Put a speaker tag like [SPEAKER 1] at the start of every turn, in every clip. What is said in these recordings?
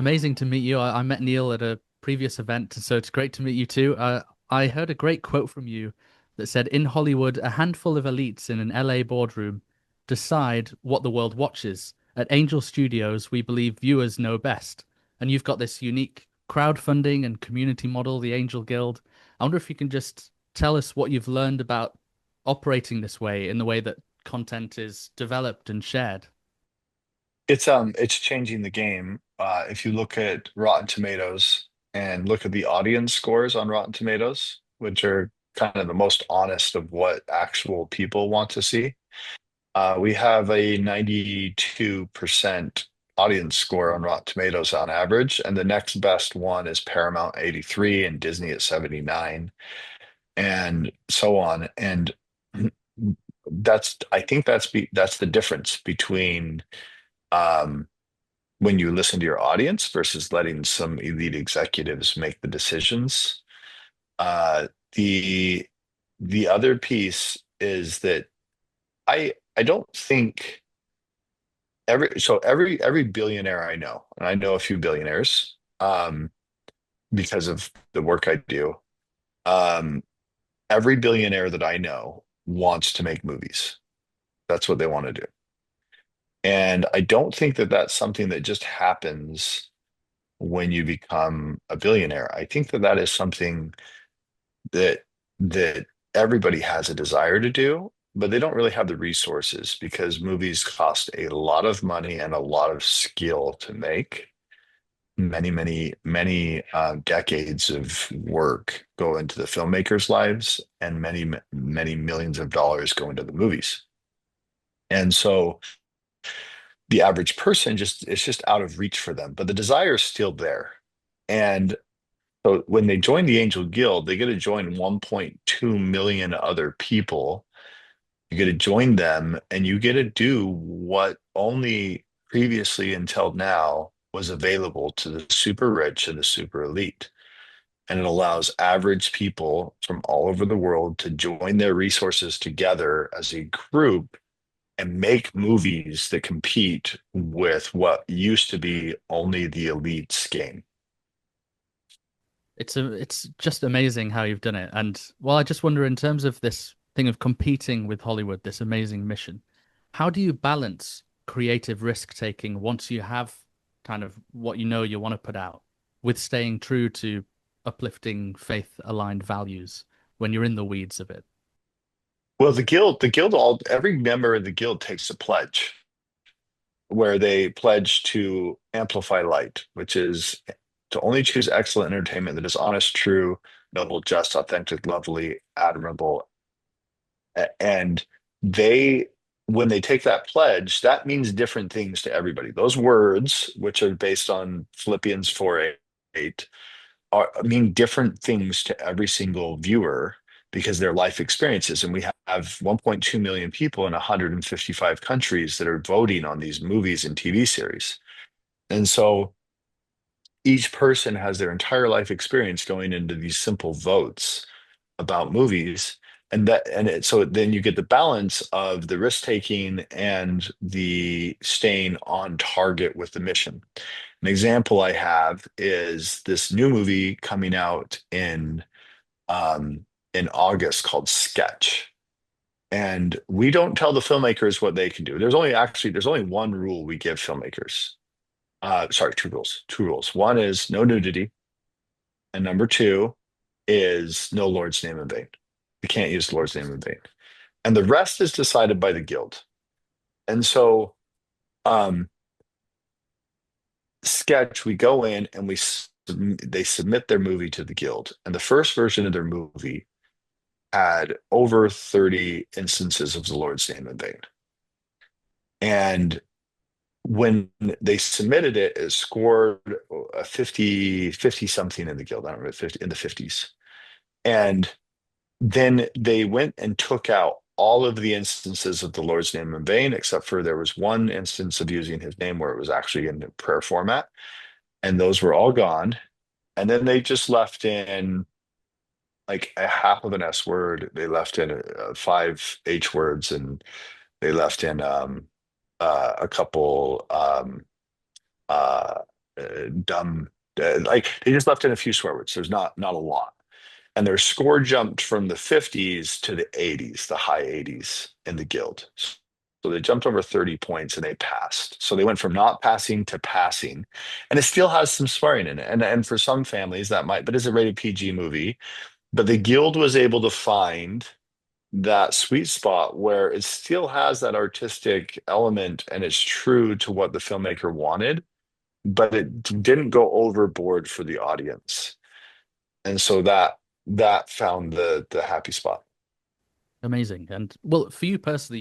[SPEAKER 1] amazing to meet you. I met Neil at a previous event, so it's great to meet you too. I heard a great quote from you that said, "In Hollywood, a handful of elites in an LA boardroom decide what the world watches. At Angel Studios, we believe viewers know best." And you've got this unique crowdfunding and community model, the Angel Guild. I wonder if you can just tell us what you've learned about operating this way in the way that content is developed and shared.
[SPEAKER 2] It's changing the game. If you look at Rotten Tomatoes and look at the audience scores on Rotten Tomatoes, which are kind of the most honest of what actual people want to see, we have a 92% audience score on Rotten Tomatoes on average, and the next best one is Paramount 83 and Disney at 79, and so on. And I think that's the difference between um, when you listen to your audience versus letting some elite executives make the decisions. Uh, the the other piece is that I don't think every billionaire I know, and I know a few billionaires because of the work I do. Um, every billionaire that I know wants to make movies. That's what they want to do. And I don't think that that's something that just happens when you become a billionaire. I think that that is something that that everybody has a desire to do, but they don't really have the resources because movies cost a lot of money and a lot of skill to make. Many decades of work go into the filmmakers' lives, and many millions of dollars go into the movies. And so the average person just it's just out of reach for them, but the desire is still there. And so when they join the Angel Guild, they get to join 1.2 million other people. You get to join them and you get to do what only previously until now was available to the super rich and the super elite. And it allows average people from all over the world to join their resources together as a group and make movies that compete with what used to be only the elite's game.
[SPEAKER 1] It's just amazing how you've done it. And well, I just wonder in terms of this thing of competing with Hollywood, this amazing mission, how do you balance creative risk taking once you have kind of what you know you want to put out with staying true to uplifting faith aligned values when you're in the weeds of it?
[SPEAKER 2] Well, every member of the guild takes a pledge where they pledge to amplify light, which is to only choose excellent entertainment that is honest, true, noble, just, authentic, lovely, admirable. And they, when they take that pledge, that means different things to everybody. Those words, which are based on Philippians 4:8, mean different things to every single viewer because they're life experiences. And we have 1.2 million people in 155 countries that are voting on these movies and TV series. And so each person has their entire life experience going into these simple votes about movies. So then you get the balance of the risk taking and the staying on target with the mission. An example I have is this new movie coming out um, in August called Sketch. And we don't tell the filmmakers what they can do. There's only one rule we give filmmakers. Sorry, two rules. Two rules. One is no nudity, and number two is no Lord's name in vain. You can't use the Lord's name in vain. And the rest is decided by the guild. And so um, Sketch, we go in and they submit their movie to the guild. And the first version of their movie had over 30 instances of the Lord's name in vain. And when they submitted it, it scored a 50 something in the guild. I don't know, 50 in the 50s. And then they went and took out all of the instances of the Lord's name in vain, except for there was one instance of using his name where it was actually in the prayer format. And those were all gone. And then they just left in like a half of an S word. They left in five H words, and they left in a couple uh, dumb. Like they just left in a few swear words. There's not a lot. And their score jumped from the 50s to the 80s, the high 80s in the guild. So they jumped over 30 points and they passed. So they went from not passing to passing. And it still has some swearing in it. And for some families that might, but it's a rated PG movie. But the guild was able to find that sweet spot where it still has that artistic element and it's true to what the filmmaker wanted, but it didn't go overboard for the audience. And so that found the happy spot.
[SPEAKER 1] Amazing. And well, for you personally,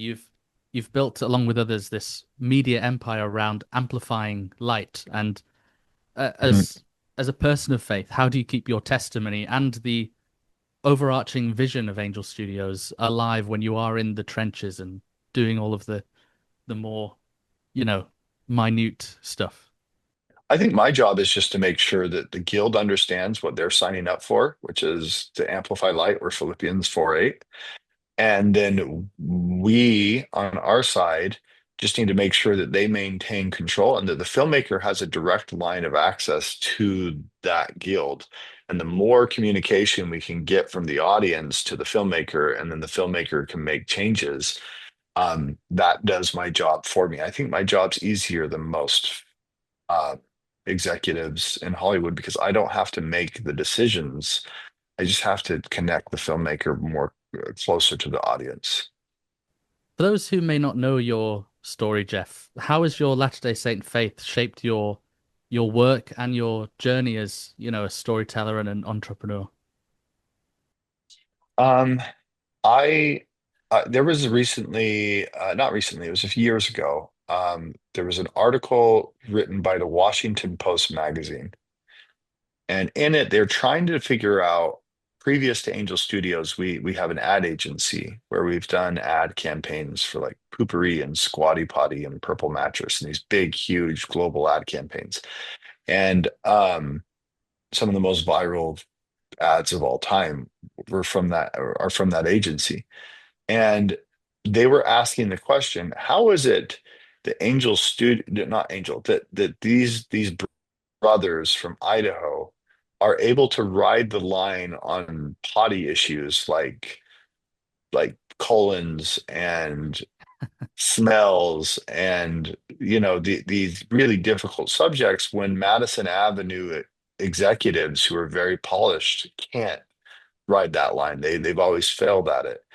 [SPEAKER 1] you've built along with others this media empire around amplifying light. And
[SPEAKER 2] Mhm.
[SPEAKER 1] as a person of faith, how do you keep your testimony and the overarching vision of Angel Studios alive when you are in the trenches and doing all of the more, you know, minute stuff?
[SPEAKER 2] I think my job is just to make sure that the guild understands what they're signing up for, which is to amplify light or Philippians 4:8. And then we, on our side, just need to make sure that they maintain control and that the filmmaker has a direct line of access to that guild. And the more communication we can get from the audience to the filmmaker, and then the filmmaker can make changes, that does my job for me. I think my job's easier than most uh, executives in Hollywood because I don't have to make the decisions. I just have to connect the filmmaker more closer to the audience.
[SPEAKER 1] For those who may not know your story, Jeff, how has your Latter-day Saint faith shaped your work and your journey as, you know, a storyteller and an entrepreneur?
[SPEAKER 2] Um, I there was recently, not recently, it was a few years ago. There was an article written by the Washington Post magazine, and in it they're trying to figure out. Previous to Angel Studios, we have an ad agency where we've done ad campaigns for like Poopery and Squatty Potty and Purple Mattress and these big, huge global ad campaigns. And some of the most viral ads of all time were from that are from that agency. And they were asking the question, how is it that Angel Studio, not Angel, that these brothers from Idaho are able to ride the line on potty issues like colons and smells and these really difficult subjects when Madison Avenue executives who are very polished can't ride that line. They've always failed at it.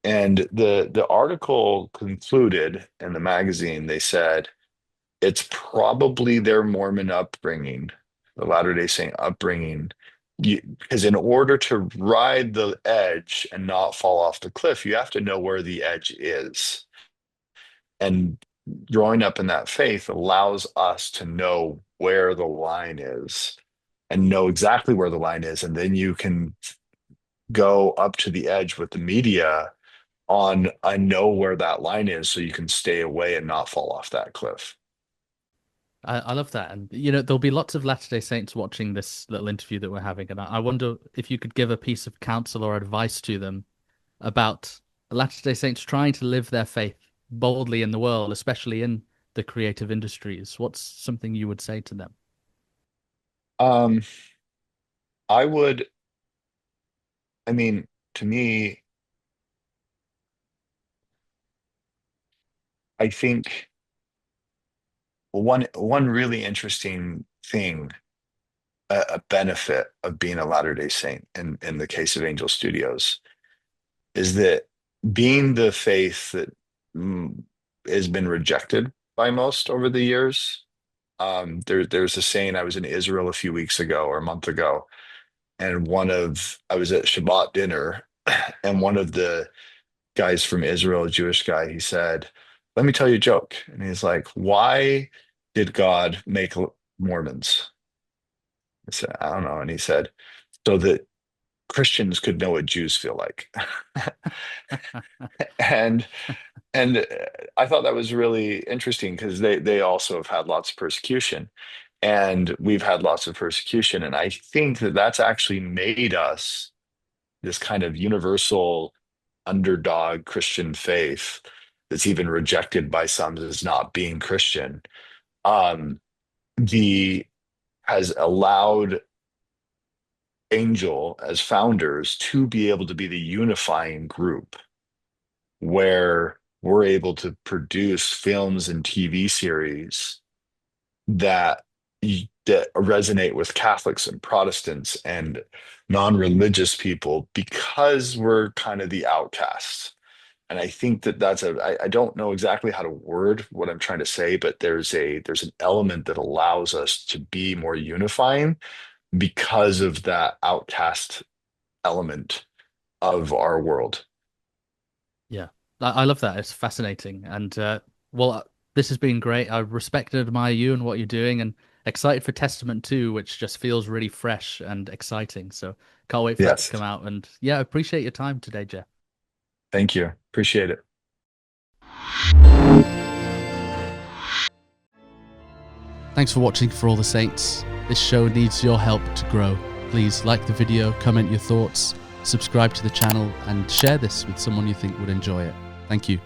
[SPEAKER 2] And the article concluded in the magazine, they said it's probably their Mormon upbringing, the Latter-day Saint upbringing. Because in order to ride the edge and not fall off the cliff, you have to know where the edge is. And growing up in that faith allows us to know where the line is and know exactly where the line is. And then you can go up to the edge with the media on, I know where that line is so you can stay away and not fall off that cliff.
[SPEAKER 1] I love that. And, you know, there'll be lots of Latter-day Saints watching this little interview that we're having. And I wonder if you could give a piece of counsel or advice to them about Latter-day Saints trying to live their faith boldly in the world, especially in the creative industries. What's something you would say to them?
[SPEAKER 2] Um, I would, I mean, to me, I think one really interesting thing, a benefit of being a Latter-day Saint in the case of Angel Studios is that being the faith that mm, has been rejected by most over the years. There's a saying. I was in Israel a few weeks ago or a month ago, and I was at Shabbat dinner, and one of the guys from Israel, a Jewish guy, he said, "Let me tell you a joke." And he's like, "Why did God make Mormons?" I said, "I don't know." And he said, "So that Christians could know what Jews feel like." And and I thought that was really interesting because they also have had lots of persecution, and we've had lots of persecution, and I think that that's actually made us this kind of universal underdog Christian faith that's even rejected by some as not being Christian. Um, the has allowed Angel as founders to be able to be the unifying group where we're able to produce films and TV series that that resonate with Catholics and Protestants and non-religious people because we're kind of the outcasts. And I think that I don't know exactly how to word what I'm trying to say, but there's an element that allows us to be more unifying because of that outcast element of our world.
[SPEAKER 1] Yeah, I love that. It's fascinating. And well, this has been great. I respect and admire you and what you're doing, and excited for Testament 2, which just feels really fresh and exciting. So can't wait for that to come
[SPEAKER 2] Yes.
[SPEAKER 1] out. And yeah, I appreciate your time today, Jeff.
[SPEAKER 2] Thank you. Appreciate it.
[SPEAKER 1] Thanks for watching For All the Saints. This show needs your help to grow. Please like the video, comment your thoughts, subscribe to the channel, and share this with someone you think would enjoy it. Thank you.